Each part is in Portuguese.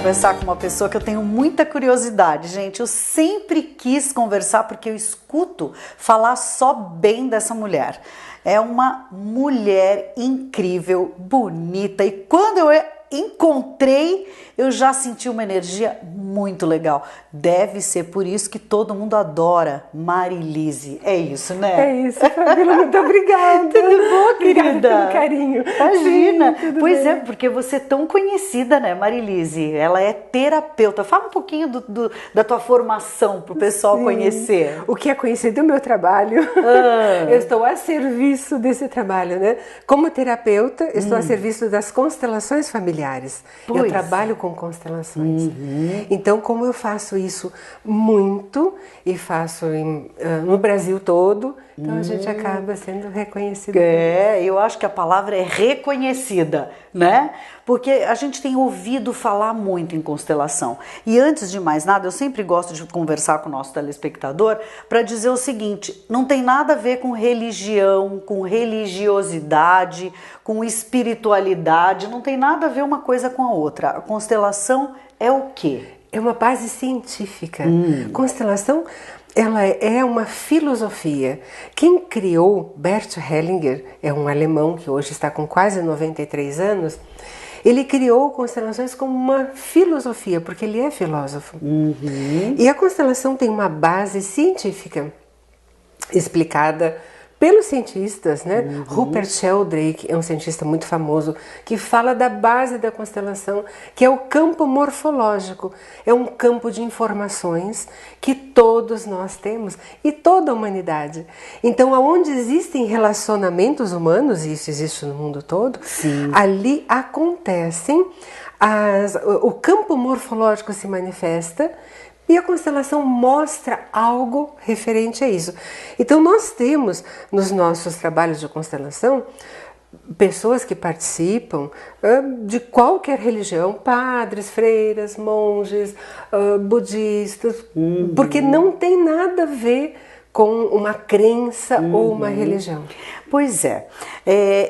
conversar com uma pessoa que eu tenho muita curiosidade, gente. Eu sempre quis conversar porque eu escuto falar só bem dessa mulher. É uma mulher incrível, bonita, e quando eu encontrei, eu já senti uma energia muito legal. Deve ser por isso que todo mundo adora Marilise. É isso, né? É isso, Fabíola, muito obrigada. Tudo bom, querida? Obrigada pelo carinho. Imagina. Sim, Pois bem. é, porque você é tão conhecida, né, Marilise? Ela é terapeuta. Fala um pouquinho da tua formação para o pessoal conhecer. O que é conhecido é o meu trabalho. Eu estou a serviço desse trabalho, né? Como terapeuta, estou a serviço das constelações familiares. Pois. Eu trabalho com constelações. Então, como eu faço isso muito e faço no Brasil todo, então a gente acaba sendo reconhecido. É, eu acho que a palavra é reconhecida, né? Porque a gente tem ouvido falar muito em constelação. E antes de mais nada, eu sempre gosto de conversar com o nosso telespectador para dizer o seguinte: não tem nada a ver com religião, com religiosidade, com espiritualidade, não tem nada a ver uma coisa com a outra. A constelação é o quê? É uma base científica. Constelação, ela é uma filosofia. Quem criou, Bert Hellinger, é um alemão que hoje está com quase 93 anos, ele criou constelações como uma filosofia, porque ele é filósofo. E a constelação tem uma base científica explicada pelos cientistas, né? Rupert Sheldrake é um cientista muito famoso que fala da base da constelação, que é o campo morfológico. É um campo de informações que todos nós temos e toda a humanidade. Então, aonde existem relacionamentos humanos, e isso existe no mundo todo, ali acontecem, o campo morfológico se manifesta. E a constelação mostra algo referente a isso. Então nós temos nos nossos trabalhos de constelação pessoas que participam de qualquer religião, padres, freiras, monges, budistas, porque não tem nada a ver com uma crença ou uma religião. Pois é,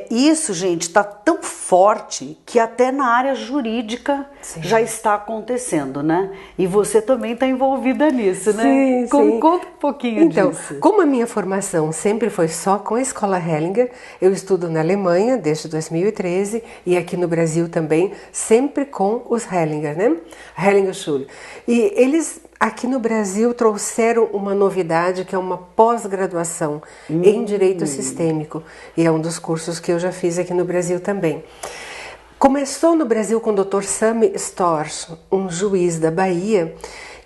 isso, gente, está tão forte que até na área jurídica já está acontecendo, né? E você também está envolvida nisso, né? Sim. Conta um pouquinho disso. Então, como a minha formação sempre foi só com a Escola Hellinger, eu estudo na Alemanha desde 2013 e aqui no Brasil também, sempre com os Hellinger, né? Hellinger Schule. E eles aqui no Brasil trouxeram uma novidade que é uma pós-graduação em Direito Sistêmico, e é um dos cursos que eu já fiz aqui no Brasil também. Começou no Brasil com o Dr. Sami Storch, um juiz da Bahia,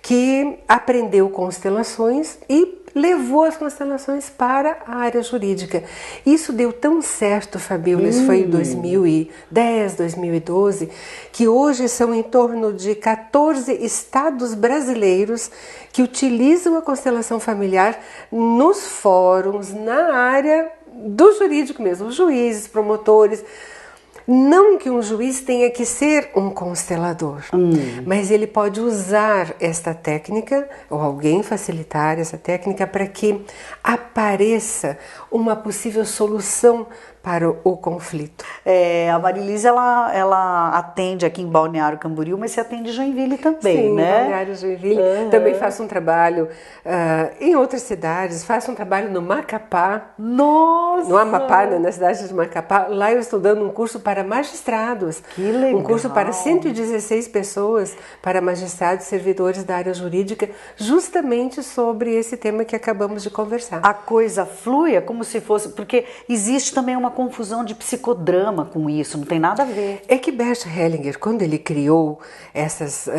que aprendeu constelações e levou as constelações para a área jurídica. Isso deu tão certo, Fabíola, isso foi em 2010, 2012, que hoje são em torno de 14 estados brasileiros que utilizam a constelação familiar nos fóruns, na área do jurídico mesmo, juízes, promotores. Não que um juiz tenha que ser um constelador, mas ele pode usar esta técnica, ou alguém facilitar essa técnica, para que apareça uma possível solução para o conflito. A Marilise, ela atende aqui em Balneário Camboriú, mas você atende em Joinville também, Sim, né? Balneário Joinville. Também faço um trabalho em outras cidades, faço um trabalho no Macapá. Nossa! No Amapá, na cidade de Macapá. Lá eu estou dando um curso para magistrados. Que legal! Um curso para 116 pessoas, para magistrados e servidores da área jurídica, justamente sobre esse tema que acabamos de conversar. A coisa flui, é como se fosse... Porque existe também uma confusão de psicodrama com isso, não tem nada a ver. É que Bert Hellinger, quando ele criou essas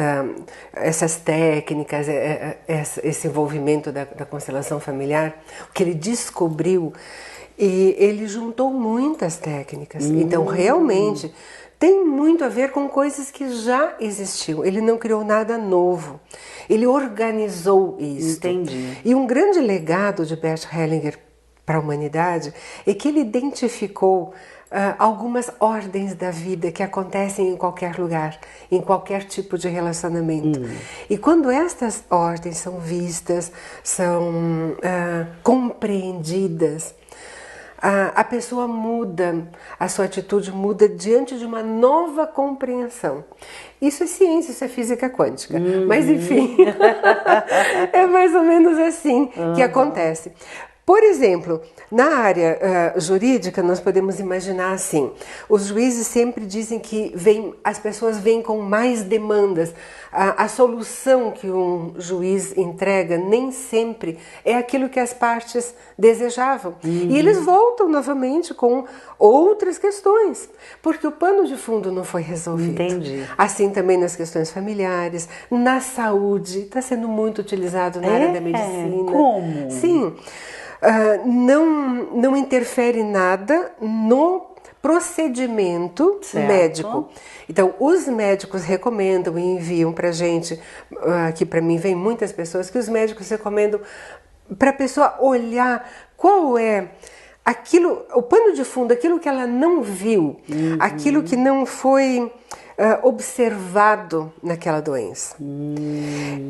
técnicas, esse envolvimento da constelação familiar, o que ele descobriu, e ele juntou muitas técnicas. Então, realmente, tem muito a ver com coisas que já existiam. Ele não criou nada novo. Ele organizou isso. Entendi. E um grande legado de Bert Hellinger para a humanidade é que ele identificou algumas ordens da vida que acontecem em qualquer lugar, em qualquer tipo de relacionamento. E quando estas ordens são vistas, são compreendidas, a pessoa muda, a sua atitude muda diante de uma nova compreensão. Isso é ciência, isso é física quântica. Mas enfim, é mais ou menos assim que acontece. Por exemplo, na área jurídica, nós podemos imaginar assim, os juízes sempre dizem que as pessoas vêm com mais demandas. A solução que um juiz entrega nem sempre é aquilo que as partes desejavam. E eles voltam novamente com outras questões, porque o pano de fundo não foi resolvido. Entendi. Assim também nas questões familiares, na saúde, está sendo muito utilizado na área da medicina. Como? Sim. Não interfere nada no procedimento médico. Então, os médicos recomendam e enviam para a gente, aqui para mim vem muitas pessoas, que os médicos recomendam para a pessoa olhar qual é aquilo, o pano de fundo, aquilo que ela não viu, aquilo que não foi observado naquela doença.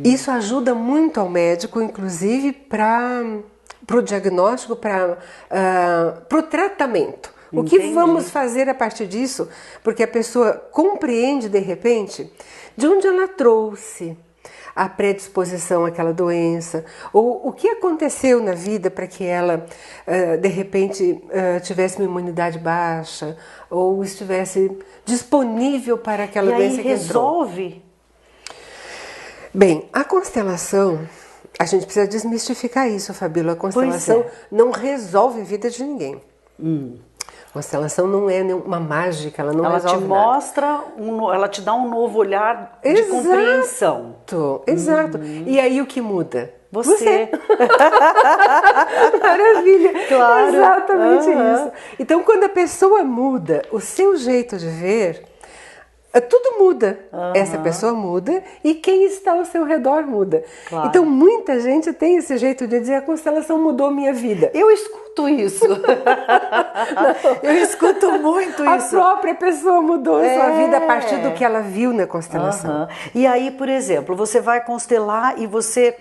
Isso ajuda muito ao médico, inclusive para o diagnóstico, para o tratamento. O que vamos fazer a partir disso? Porque a pessoa compreende de repente de onde ela trouxe a predisposição àquela doença, ou o que aconteceu na vida para que ela de repente tivesse uma imunidade baixa, ou estivesse disponível para aquela doença que resolve? Bem, a constelação, a gente precisa desmistificar isso, Fabíola. A constelação não resolve a vida de ninguém. A constelação não é nenhuma mágica, ela não resolve nada. Ela te mostra, ela te dá um novo olhar de compreensão. Exato. E aí o que muda? Você. Maravilha. Claro. Exatamente isso. Então, quando a pessoa muda o seu jeito de ver, tudo muda. Essa pessoa muda e quem está ao seu redor muda. Claro. Então, muita gente tem esse jeito de dizer: a constelação mudou minha vida. Eu escuto isso. Eu escuto muito isso. A própria pessoa mudou a sua vida a partir do que ela viu na constelação. E aí, por exemplo, você vai constelar e você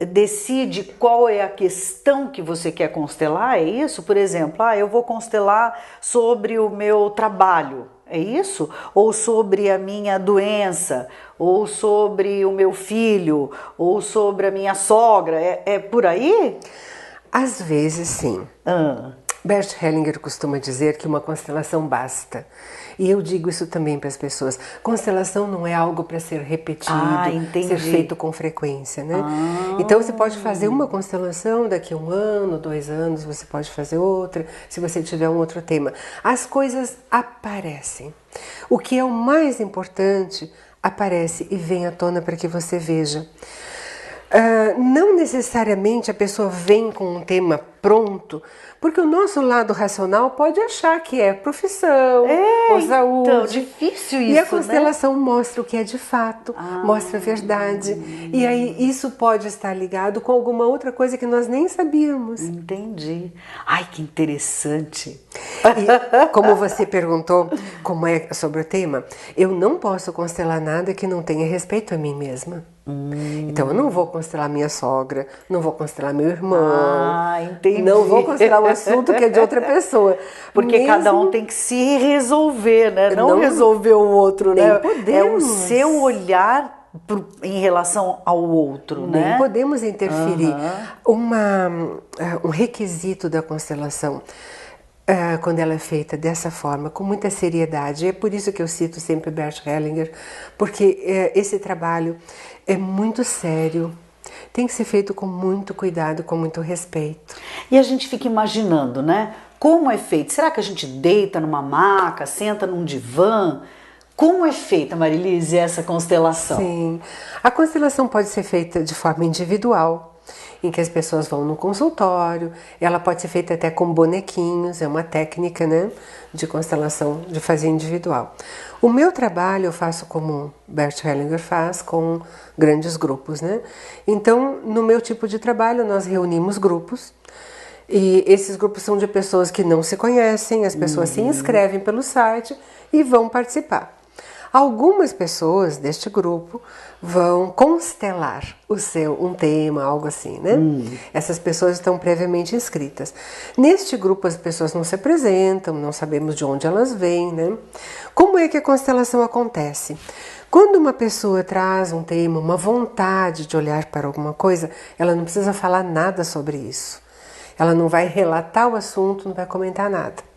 decide qual é a questão que você quer constelar, é isso? Por exemplo, eu vou constelar sobre o meu trabalho. É isso? Ou sobre a minha doença, ou sobre o meu filho, ou sobre a minha sogra, é por aí? Às vezes sim. Bert Hellinger costuma dizer que uma constelação basta. E eu digo isso também para as pessoas. Constelação não é algo para ser repetido, ser feito com frequência, né? Então você pode fazer uma constelação, daqui a 1 ano, 2 anos, você pode fazer outra, se você tiver um outro tema. As coisas aparecem. O que é o mais importante aparece e vem à tona para que você veja. Não necessariamente a pessoa vem com um tema pronto, porque o nosso lado racional pode achar que é profissão, ou saúde. Então, difícil isso, e a constelação mostra o que é de fato, mostra a verdade. E aí isso pode estar ligado com alguma outra coisa que nós nem sabíamos. Entendi. Ai, que interessante. E, como você perguntou como é sobre o tema, eu não posso constelar nada que não tenha respeito a mim mesma. Então eu não vou constelar minha sogra, não vou constelar meu irmão, entendi. Não vou constelar um assunto que é de outra pessoa. Porque cada um tem que se resolver, né? Não resolver o outro, né? Podemos. É o seu olhar em relação ao outro, né? Nem podemos interferir. Um requisito da constelação, quando ela é feita dessa forma, com muita seriedade, é por isso que eu cito sempre Bert Hellinger, porque esse trabalho é muito sério, tem que ser feito com muito cuidado, com muito respeito. E a gente fica imaginando, né? Como é feito? Será que a gente deita numa maca, senta num divã? Como é feita, Marilise, essa constelação? Sim, a constelação pode ser feita de forma individual, em que as pessoas vão no consultório, ela pode ser feita até com bonequinhos, é uma técnica, né, de constelação, de fazer individual. O meu trabalho eu faço como Bert Hellinger faz, com grandes grupos, né? Então, no meu tipo de trabalho, nós reunimos grupos, e esses grupos são de pessoas que não se conhecem, as pessoas se inscrevem pelo site e vão participar. Algumas pessoas deste grupo vão constelar um tema, algo assim, né? Essas pessoas estão previamente inscritas. Neste grupo as pessoas não se apresentam, não sabemos de onde elas vêm, né? Como é que a constelação acontece? Quando uma pessoa traz um tema, uma vontade de olhar para alguma coisa, ela não precisa falar nada sobre isso. Ela não vai relatar o assunto, não vai comentar nada.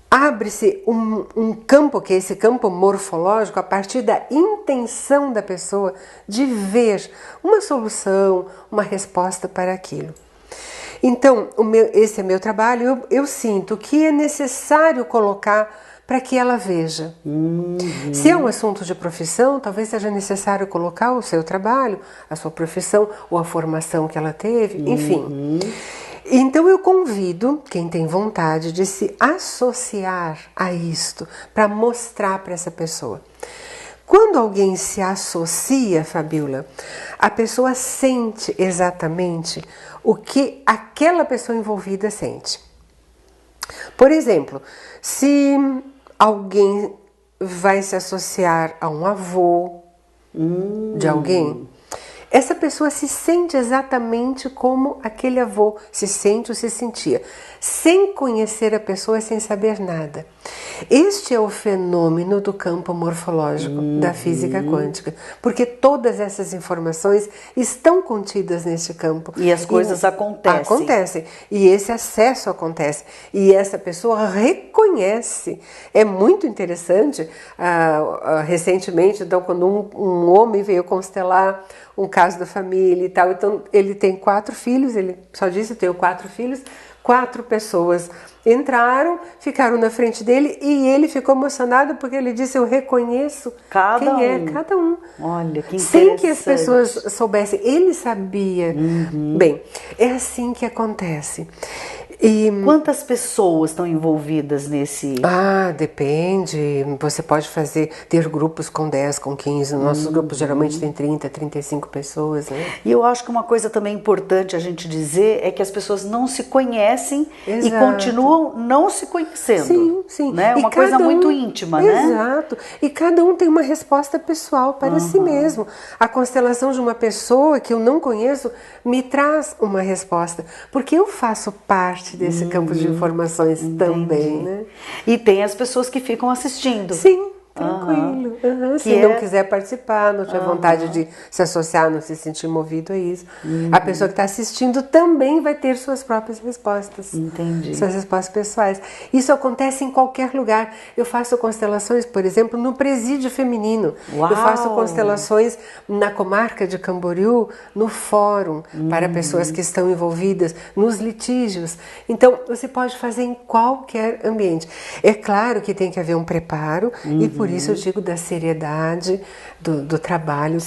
Abre-se um campo, que é esse campo morfológico, a partir da intenção da pessoa de ver uma solução, uma resposta para aquilo. Então, esse é meu trabalho, eu sinto que é necessário colocar para que ela veja. Se é um assunto de profissão, talvez seja necessário colocar o seu trabalho, a sua profissão ou a formação que ela teve, enfim. Então eu convido quem tem vontade de se associar a isto, para mostrar para essa pessoa. Quando alguém se associa, Fabiola, a pessoa sente exatamente o que aquela pessoa envolvida sente. Por exemplo, se alguém vai se associar a um avô de alguém, essa pessoa se sente exatamente como aquele avô se sente ou se sentia, sem conhecer a pessoa, sem saber nada. Este é o fenômeno do campo morfológico da física quântica, porque todas essas informações estão contidas nesse campo. E as coisas acontecem. Acontecem. E esse acesso acontece. E essa pessoa reconhece. É muito interessante. Recentemente, então, quando um homem veio constelar um caso da família e tal, então ele tem 4 filhos, ele só disse: eu tenho 4 filhos, 4 pessoas entraram, ficaram na frente dele e ele ficou emocionado porque ele disse: eu reconheço quem é cada um. Olha, que interessante. Sem que as pessoas soubessem, ele sabia. Bem, é assim que acontece. E quantas pessoas estão envolvidas nesse... Depende. Você pode ter grupos com 10, com 15. Nossos grupos geralmente tem 30, 35 pessoas, né? E eu acho que uma coisa também importante a gente dizer é que as pessoas não se conhecem. Exato. E continuam não se conhecendo. Sim, sim. Né? Uma coisa muito íntima, né? Exato. E cada um tem uma resposta pessoal para si mesmo. A constelação de uma pessoa que eu não conheço me traz uma resposta, porque eu faço parte desse campo de informações também, né? E tem as pessoas que ficam assistindo. Sim, tranquilo. Se não quiser participar, não tiver vontade de se associar, não se sentir movido a isso. A pessoa que está assistindo também vai ter suas próprias respostas. Entendi. Suas respostas pessoais. Isso acontece em qualquer lugar. Eu faço constelações, por exemplo, no presídio feminino. Uau. Eu faço constelações na comarca de Camboriú, no fórum, para pessoas que estão envolvidas nos litígios. Então, você pode fazer em qualquer ambiente. É claro que tem que haver um preparo, e por isso eu digo da seriedade do trabalho,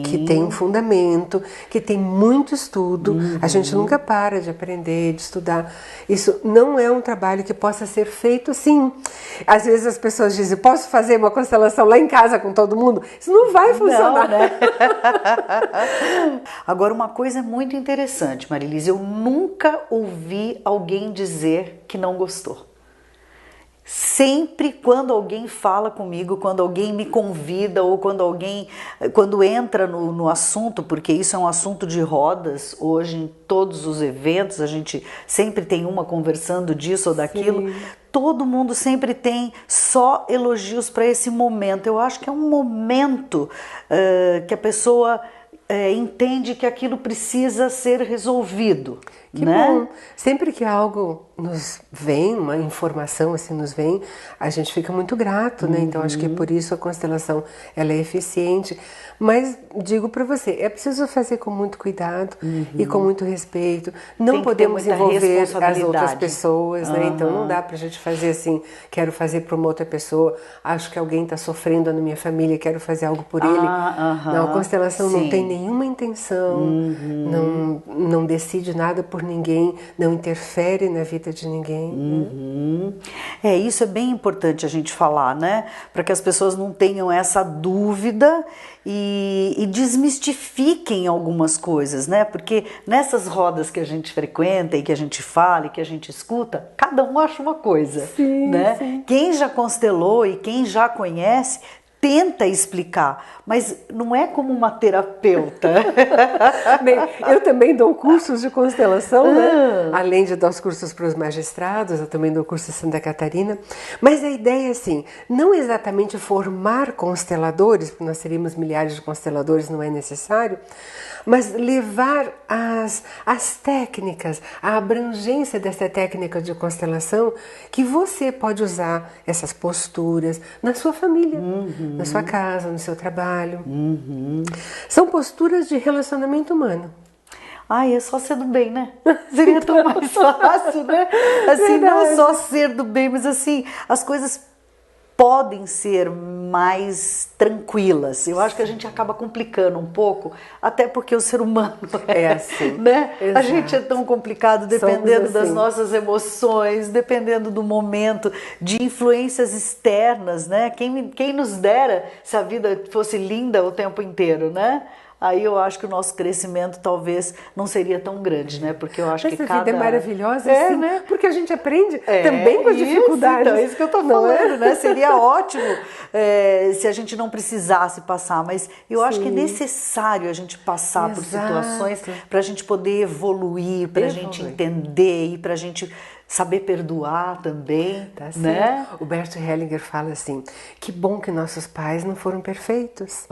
que tem um fundamento, que tem muito estudo. A gente nunca para de aprender, de estudar. Isso não é um trabalho que possa ser feito assim. Às vezes as pessoas dizem: posso fazer uma constelação lá em casa com todo mundo? Isso não vai funcionar. Não, né? Agora, uma coisa muito interessante, Marilise, eu nunca ouvi alguém dizer que não gostou. Sempre quando alguém fala comigo, quando alguém me convida ou quando entra no assunto, porque isso é um assunto de rodas, hoje em todos os eventos a gente sempre tem uma conversando disso ou daquilo, todo mundo sempre tem só elogios para esse momento. Eu acho que é um momento que a pessoa entende que aquilo precisa ser resolvido. Que né? bom! Sempre que algo nos vem, uma informação assim nos vem, a gente fica muito grato, né? Então acho que por isso a constelação ela é eficiente. Mas digo para você, é preciso fazer com muito cuidado e com muito respeito. Não podemos envolver as outras pessoas, né? Então não dá pra gente fazer assim, quero fazer para uma outra pessoa, acho que alguém está sofrendo na minha família, quero fazer algo por ele. Não, a constelação não tem nenhuma intenção, não decide nada por ninguém, não interfere na vida de ninguém. Isso é bem importante a gente falar, né? Para que as pessoas não tenham essa dúvida e desmistifiquem algumas coisas, né? Porque nessas rodas que a gente frequenta e que a gente fala e que a gente escuta, cada um acha uma coisa, né? Sim. Quem já constelou e quem já conhece tenta explicar, mas não é como uma terapeuta. Bem, eu também dou cursos de constelação, né? Além de dar os cursos para os magistrados, eu também dou curso em Santa Catarina. Mas a ideia é assim, não exatamente formar consteladores, porque nós teríamos milhares de consteladores, não é necessário, mas levar as técnicas, a abrangência dessa técnica de constelação, que você pode usar essas posturas na sua família, na sua casa, no seu trabalho. São posturas de relacionamento humano. Ai, é só ser do bem, né? Seria tão mais fácil, né? Assim, não só ser do bem, mas assim, as coisas podem ser mais tranquilas. Eu acho que a gente acaba complicando um pouco, até porque o ser humano é assim, né? Exato. A gente é tão complicado dependendo das nossas emoções, dependendo do momento, de influências externas, né? Quem nos dera se a vida fosse linda o tempo inteiro, né? Aí eu acho que o nosso crescimento talvez não seria tão grande, né? Porque eu acho que cada vida é maravilhosa, sim, né? Porque a gente aprende também com as dificuldades. Então, é isso que eu tô falando, né? Seria ótimo se a gente não precisasse passar, mas eu acho que é necessário a gente passar por situações para a gente poder evoluir, para a gente entender e para a gente saber perdoar também, né? O Bert Hellinger fala assim, que bom que nossos pais não foram perfeitos,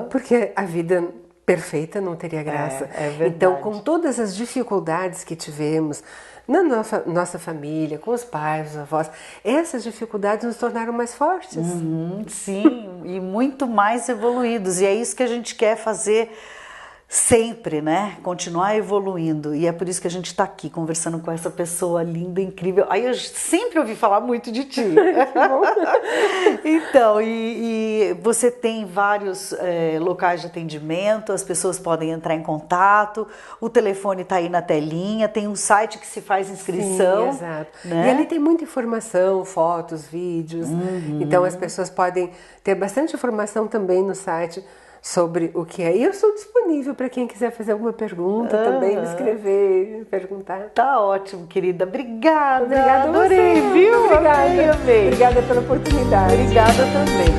porque a vida perfeita não teria graça. É verdade. Então, com todas as dificuldades que tivemos na nossa família, com os pais, os avós, essas dificuldades nos tornaram mais fortes. Sim, e muito mais evoluídos, e é isso que a gente quer fazer sempre, né? Continuar evoluindo. E é por isso que a gente está aqui conversando com essa pessoa linda, incrível. Aí eu sempre ouvi falar muito de ti. Então, e você tem vários locais de atendimento, as pessoas podem entrar em contato, o telefone está aí na telinha, tem um site que se faz inscrição. Sim, exato. Né? E ali tem muita informação, fotos, vídeos. Então as pessoas podem ter bastante informação também no site sobre o que é. E eu sou disponível para quem quiser fazer alguma pergunta também, me escrever, perguntar. Tá ótimo, querida. Obrigada. Obrigada, adorei, você. Viu? Obrigada. Amei. Obrigada pela oportunidade. Obrigada também.